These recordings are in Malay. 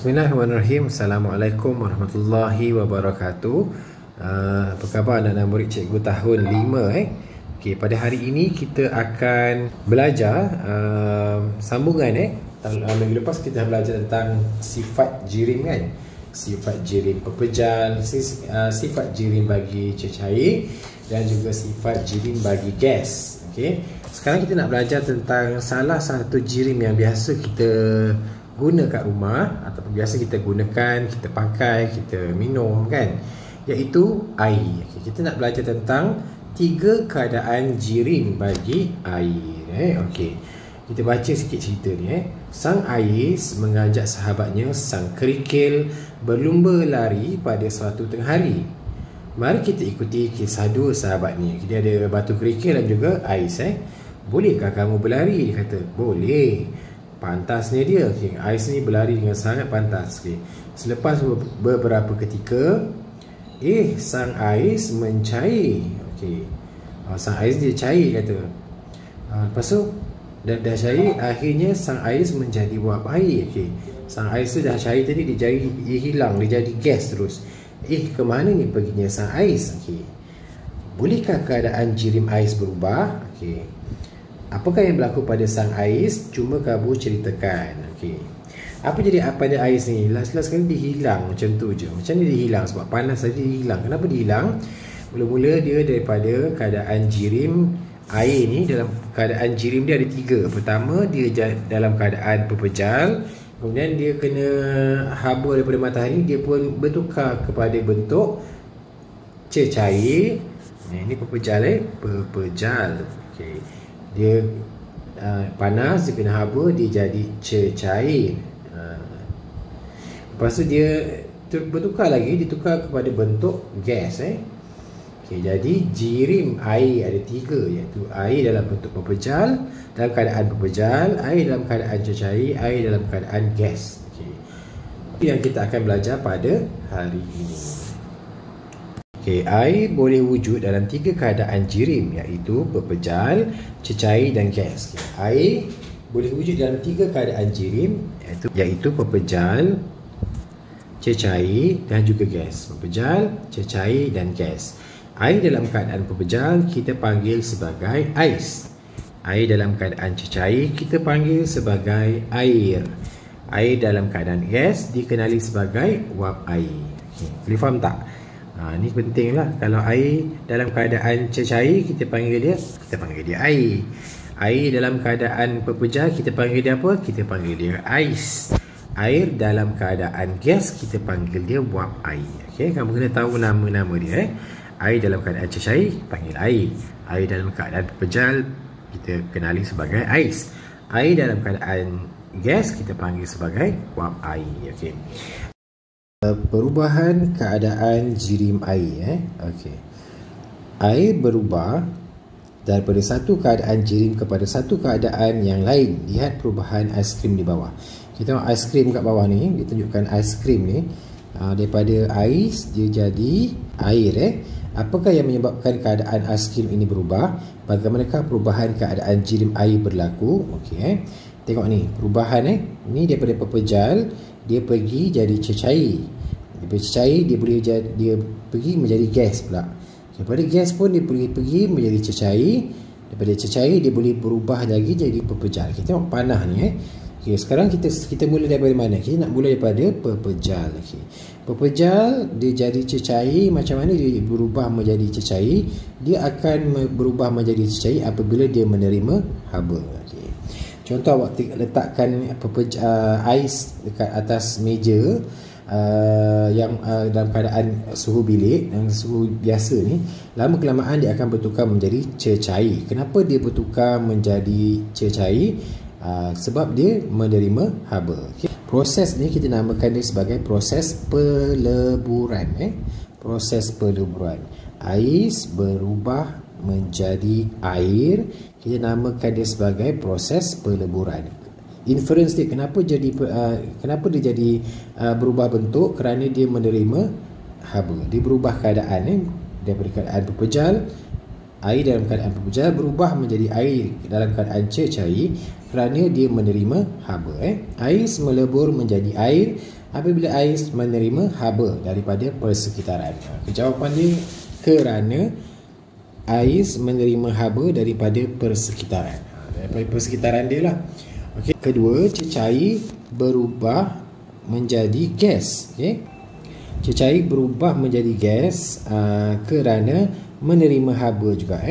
Bismillahirrahmanirrahim. Assalamualaikum warahmatullahi wabarakatuh. Apa khabar anak-anak murid cikgu tahun 5 Okey, pada hari ini kita akan belajar sambungan minggu lepas kita belajar tentang sifat jirim kan. Sifat jirim pepejal, sifat jirim bagi cecair dan juga sifat jirim bagi gas. Okey. Sekarang kita nak belajar tentang salah satu jirim yang biasa kita guna kat rumah ataupun biasa kita gunakan, kita pakai, kita minum kan, iaitu air. Okay, kita nak belajar tentang 3 keadaan jirim bagi air. Okey. Kita baca sikit cerita ni. Sang ais mengajak sahabatnya sang kerikil berlumba lari pada suatu tengah hari. Mari kita ikuti kisah 2 sahabat ni. Dia ada batu kerikil dan juga ais. Bolehkah kamu berlari? Dia kata, boleh. Pantasnya dia, ais ni berlari dengan sangat pantas. Selepas beberapa ketika, sang ais mencair. Sang ais dia cair kata. Lepas tu dah cair, akhirnya sang ais menjadi wap air. Sang ais tu dah cair tadi, dia hilang, dia jadi gas terus. Ke mana ni perginya sang ais? Bolehkah keadaan jirim ais berubah? Apakah yang berlaku pada sang ais? Cuma kamu ceritakan. Apa jadi pada ais ni? Last kali dia hilang macam tu je. Macam ni dia hilang? Sebab panas saja dia hilang. Kenapa dia hilang? Mula-mula dia daripada keadaan jirim air ni, dalam keadaan jirim dia ada 3. Pertama, dia dalam keadaan pepejal. Kemudian dia kena haba daripada matahari, dia pun bertukar kepada bentuk cecair. Ini pepejal pepejal. Dia panas, dia kena haba, dia jadi cecair. Lepas tu dia bertukar lagi, ditukar kepada bentuk gas. Jadi jirim air ada 3, iaitu air dalam bentuk pepejal, dalam keadaan pepejal, air dalam keadaan cecair, air dalam keadaan gas. Itu yang kita akan belajar pada hari ini. Air boleh wujud dalam 3 keadaan jirim, iaitu pepejal, cecair dan gas. Air boleh wujud dalam 3 keadaan jirim, iaitu pepejal, cecair dan juga gas. Pepejal, cecair dan gas. Air dalam keadaan pepejal kita panggil sebagai ais. Air dalam keadaan cecair kita panggil sebagai air. Air dalam keadaan gas dikenali sebagai wap air. Boleh faham tak? Ni penting lah. Kalau air dalam keadaan cecair kita panggil dia air. Air dalam keadaan pepejal kita panggil dia apa? Kita panggil dia ais. Air dalam keadaan gas kita panggil dia wap air. Kamu kena tahu nama-nama dia. Air dalam keadaan cecair panggil air. Air dalam keadaan pepejal kita kenali sebagai ais. Air dalam keadaan gas kita panggil sebagai wap air. Perubahan keadaan jirim air. Air berubah daripada satu keadaan jirim kepada satu keadaan yang lain. Lihat perubahan aiskrim di bawah. Kita tengok aiskrim kat bawah ni, dia tunjukkan aiskrim ni daripada ais dia jadi air. Apakah yang menyebabkan keadaan aiskrim ini berubah? Bagaimanakah perubahan keadaan jirim air berlaku? Tengok ni perubahan ni daripada pepejal dia pergi jadi cecair. Daripada cecair dia pergi menjadi gas pula. Daripada gas pun dia pergi menjadi cecair. Daripada cecair dia boleh berubah lagi jadi pepejal. Kita tengok panah ni. Sekarang kita mula daripada mana? Kita nak mula daripada pepejal. Pepejal dia jadi cecair. Macam mana dia berubah menjadi cecair? Dia akan berubah menjadi cecair apabila dia menerima haba. Contoh awak letakkan ais dekat atas meja yang dalam keadaan suhu bilik, yang suhu biasa ni, lama kelamaan dia akan bertukar menjadi cecair. Kenapa dia bertukar menjadi cecair? Sebab dia menerima haba. Proses ni kita namakan dia sebagai proses peleburan. Proses peleburan. Ais berubah menjadi air, kita namakan dia sebagai proses peleburan. Inference dia kenapa dia jadi berubah bentuk? Kerana dia menerima haba. Dia berubah keadaan daripada keadaan pepejal air dalam keadaan berpujar berubah menjadi air dalam keadaan cecair kerana dia menerima haba. Air melebur menjadi air apabila air menerima haba daripada persekitaran. Jawapan dia kerana air menerima haba daripada persekitaran. Daripada persekitaran dia lah. Okey. Kedua, cecair berubah menjadi gas. Okey. Cecair berubah menjadi gas kerana menerima haba juga.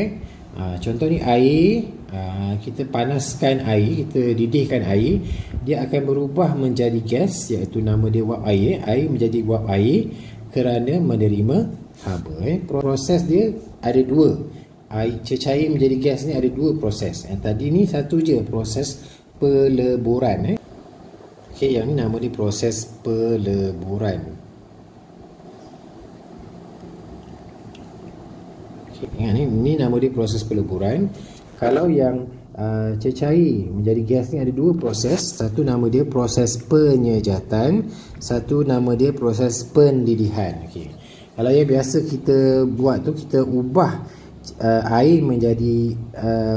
Contoh ni air, kita panaskan air, kita didihkan air, dia akan berubah menjadi gas, iaitu nama dia wap air. Air menjadi wap air kerana menerima haba. Proses dia ada dua. Air cecair menjadi gas ni ada dua proses. Yang tadi ni satu je, proses peleburan. Okey, yang ni nama dia proses peleburan. Ingat ni nama dia proses peleburan. Kalau yang cecair menjadi gas ni ada dua proses. Satu nama dia proses penyejatan, satu nama dia proses pendidihan. Okey. Kalau yang biasa kita buat tu, kita ubah air menjadi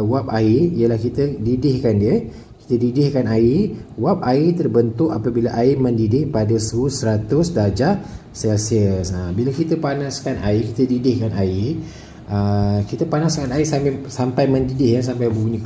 wap air, ialah kita didihkan dia. Kita didihkan air. Wap air terbentuk apabila air mendidih pada suhu 100 darjah Celsius. Bila kita panaskan air, kita didihkan air, kita panaskan air sampai mendidih, sampai bunyi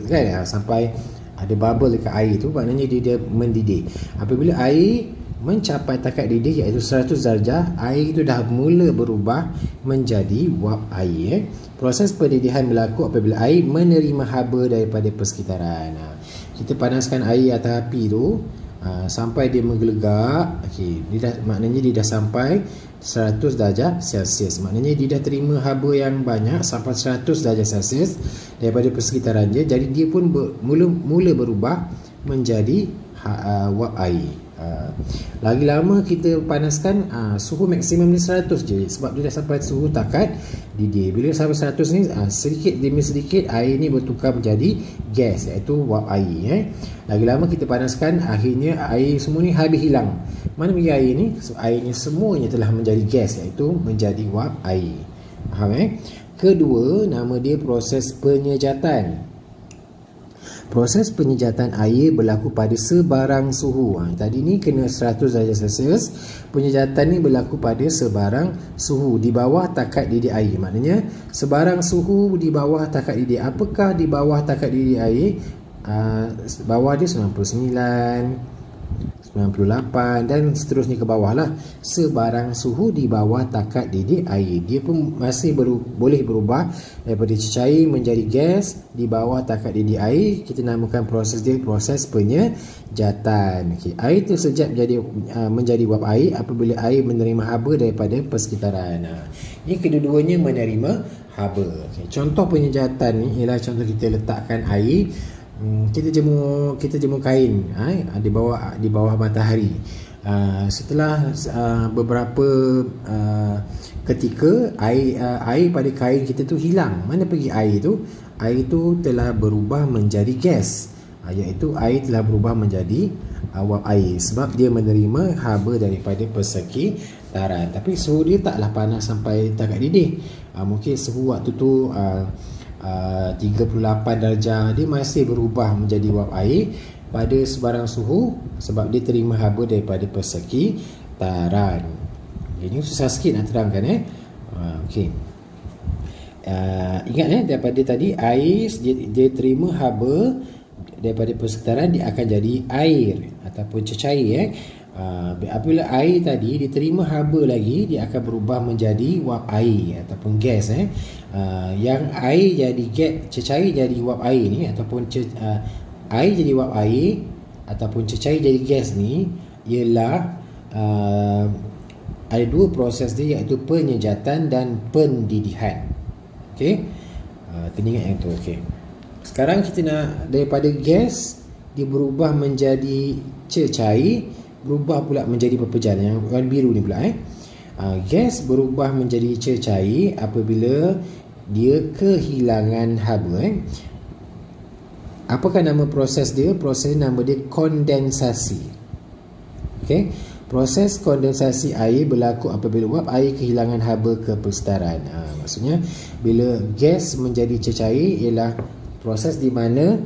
kan, sampai ada bubble dekat air tu, maknanya dia mendidih. Apabila air mencapai takat didih iaitu 100 darjah, air itu dah mula berubah menjadi wap air. Proses pendidihan berlaku apabila air menerima haba daripada persekitaran. Kita panaskan air atas api tu sampai dia menggelegak. Maknanya dia dah sampai 100 darjah Celsius. Maknanya dia dah terima haba yang banyak sampai 100 darjah Celsius daripada persekitaran dia. Jadi dia pun mula berubah menjadi wap air. Lagi lama kita panaskan, suhu maksimum ni 100 je, sebab dia dah sampai suhu takat didih. Bila sampai 100 ni, sedikit demi sedikit air ni bertukar menjadi gas, iaitu wap air. Lagi lama kita panaskan, akhirnya air semua ni habis hilang. Mana pergi air ni? Airnya semuanya telah menjadi gas, iaitu menjadi wap air. Faham? Kedua, nama dia proses penyejatan. Proses penyejatan air berlaku pada sebarang suhu. Tadi ni kena 100 darjah Celsius. Penyejatan ni berlaku pada sebarang suhu di bawah takat didih air. Maknanya sebarang suhu di bawah takat didih. Apakah di bawah takat didih air? Bawah dia 99, 98 dan seterusnya ke bawah lah. Sebarang suhu di bawah takat didih air, dia pun masih boleh berubah daripada cecair menjadi gas di bawah takat didih air. Kita namakan proses dia proses penyejatan. Air tersejat menjadi wap air apabila air menerima haba daripada persekitaran. Ini kedua-duanya menerima haba. Contoh penyejatan ni ialah contoh kita letakkan air, kita jemur kain di bawah matahari. Setelah beberapa ketika air pada kain kita tu hilang. Mana pergi air tu? Air tu telah berubah menjadi gas, iaitu air telah berubah menjadi wap air sebab dia menerima haba daripada persekitaran. Tapi suhu dia taklah panas sampai takat didih. Mungkin suhu waktu tu 38 darjah, dia masih berubah menjadi wap air pada sebarang suhu sebab dia terima haba daripada persekitaran. Ini susah sikit nak terangkan. Okey. Ingat daripada tadi air dia terima haba daripada persekitaran, dia akan jadi air ataupun cecair. Apabila air tadi diterima haba lagi, dia akan berubah menjadi wap air ataupun gas. Yang air jadi gas, cecair jadi wap air ni, ataupun air jadi wap air ataupun cecair jadi gas ni, ialah ada dua proses dia, iaitu penyejatan dan pendidihan. Okey, kena ingat yang tu. Okey, sekarang kita nak daripada gas dia berubah menjadi cecair, berubah pula menjadi pepejan, yang warna biru ni pula. Gas berubah menjadi cecair apabila dia kehilangan haba. Apakah nama proses dia? Proses nama dia kondensasi. Okey, Proses kondensasi air berlaku apabila uap air kehilangan haba kepersetaraan. Maksudnya bila gas menjadi cecair ialah proses di mana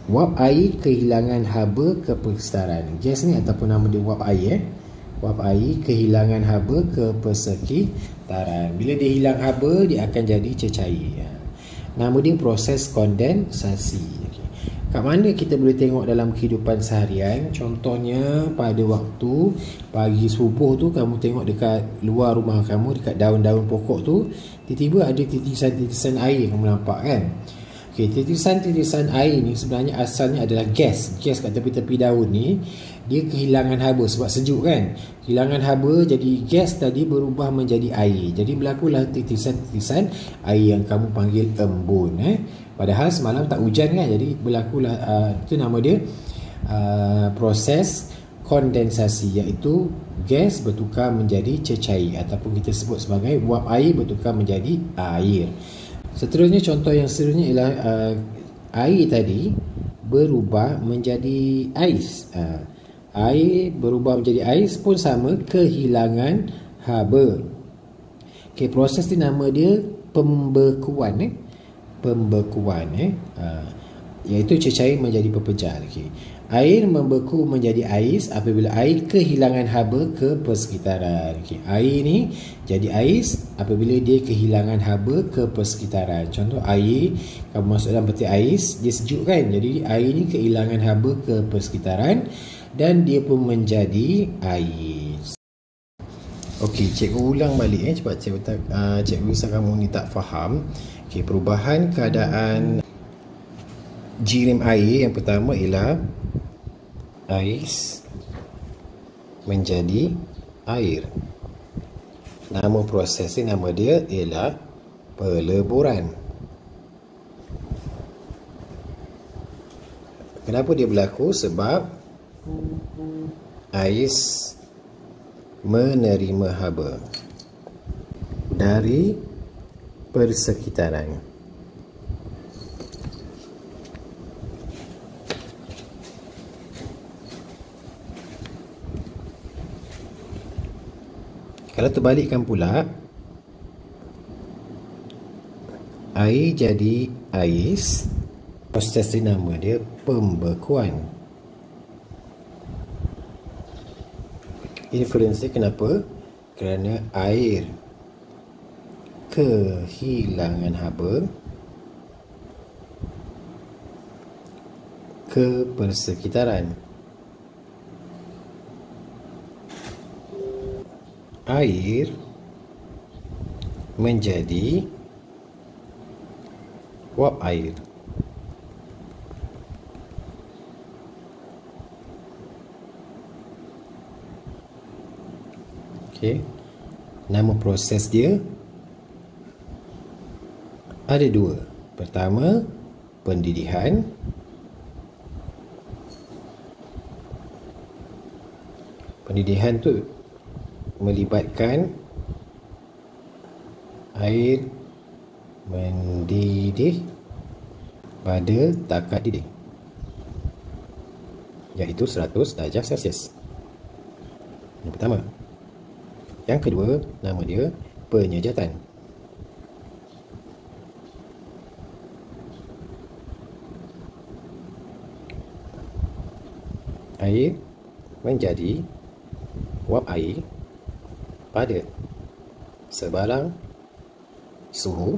uap air kehilangan haba kepersetaraan. Gas ni ataupun nama dia uap air. Uap air kehilangan haba kepersekitaran. Bila dia hilang haba, dia akan jadi cecair. Nama dia proses kondensasi. Kat mana kita boleh tengok dalam kehidupan seharian? Contohnya pada waktu pagi subuh tu, kamu tengok dekat luar rumah kamu, dekat daun-daun pokok tu, tiba-tiba ada titisan-titisan air kamu nampak kan? Okay, titisan-titisan air ni sebenarnya asalnya adalah gas. Gas kat tepi-tepi daun ni, dia kehilangan haba sebab sejuk kan? Kehilangan haba, jadi gas tadi berubah menjadi air. Jadi berlakulah titisan-titisan air yang kamu panggil embun. Padahal semalam tak hujan kan? Jadi berlakulah, itu nama dia proses kondensasi, iaitu gas bertukar menjadi cecair ataupun kita sebut sebagai uap air bertukar menjadi air. Seterusnya, contoh yang seterusnya ialah air tadi berubah menjadi ais. Air berubah menjadi ais pun sama, kehilangan haba. Okay, proses ni nama dia pembekuan. Pembekuan iaitu cecair menjadi pepecah. Okay. Air membeku menjadi ais apabila air kehilangan haba ke persekitaran. Okay. Air ni jadi ais apabila dia kehilangan haba ke persekitaran. Contoh air, kamu masuk dalam peti ais, dia sejuk kan? Jadi air ni kehilangan haba ke persekitaran dan dia pun menjadi ais. Okey, cikgu ulang balik sebab cikgu rasa kamu ni tak faham. Okey, perubahan keadaan jirim air yang pertama ialah ais menjadi air. Nama proses ni, nama dia ialah peleburan. Kenapa dia berlaku? Sebab ais menerima haba dari persekitaran. Kalau terbalikkan pula, air jadi ais, proses ni nama dia pembekuan. Inference ni kenapa? Kerana air kehilangan haba ke persekitaran. Air menjadi uap air. Okey. Nama proses dia ada dua. Pertama, pendidihan. Pendidihan tu melibatkan air mendidih pada takar didih, iaitu 100 darjah Celsius. Yang pertama. Yang kedua, nama dia penyejatan. Air menjadi uap air pada sebarang suhu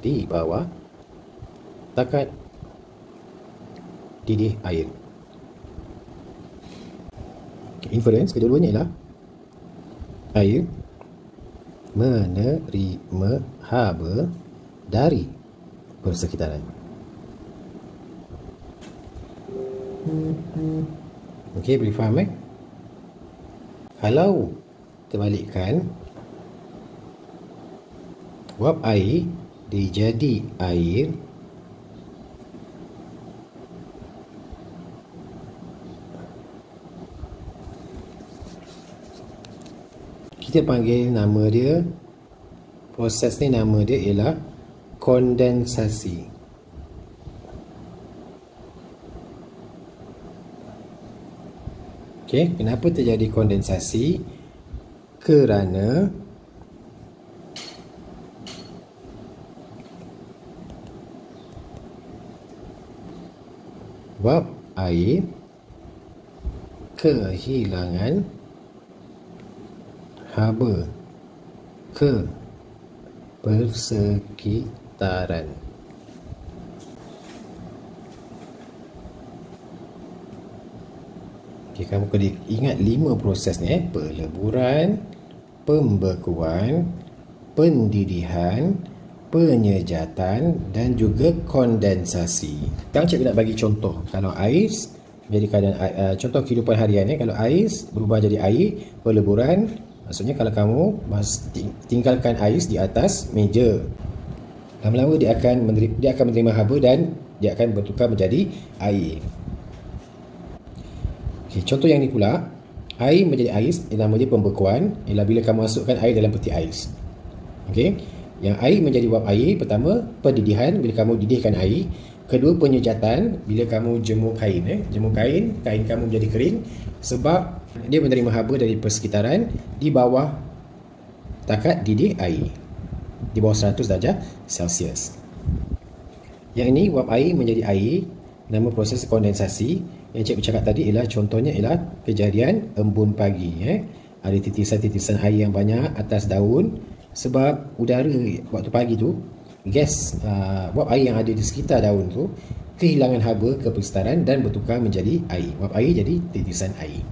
di bawah takar didih air. Inference kedua-duanya ialah air menerima haba dari persekitaran. Okey, boleh faham Kalau terbalikkan, uap air dijadi air kita panggil nama dia, proses ni nama dia ialah kondensasi. Okey, kenapa terjadi kondensasi? Kerana wap air kehilangan haba ke persekitaran. Okay, kamu kena ingat 5 proses ni, peleburan, pembekuan, pendidihan, penyejatan dan juga kondensasi. Sekarang cikgu nak bagi contoh. Kalau ais jadi keadaan contoh kehidupan harian ni, kalau ais berubah jadi air, peleburan, maksudnya kalau kamu tinggalkan ais di atas meja, lama-lama dia akan menerima haba dan dia akan bertukar menjadi air. Okay, contoh yang ni pula, air menjadi ais, nama dia pembekuan, ialah bila kamu masukkan air dalam peti ais. Okey, yang air menjadi wap air, pertama pendidihan, bila kamu didihkan air. Kedua, penyejatan, bila kamu jemur kain, jemur kain kamu menjadi kering sebab dia menerima haba dari persekitaran di bawah takat didih air, di bawah 100 darjah Celsius. Yang ini wap air menjadi air, nama proses kondensasi. Yang cikgu cakap tadi ialah contohnya ialah kejadian embun pagi. Ada titisan-titisan air yang banyak atas daun sebab udara waktu pagi tu, gas wap air yang ada di sekitar daun tu kehilangan haba ke persekitaran dan bertukar menjadi air. Wap air jadi titisan air.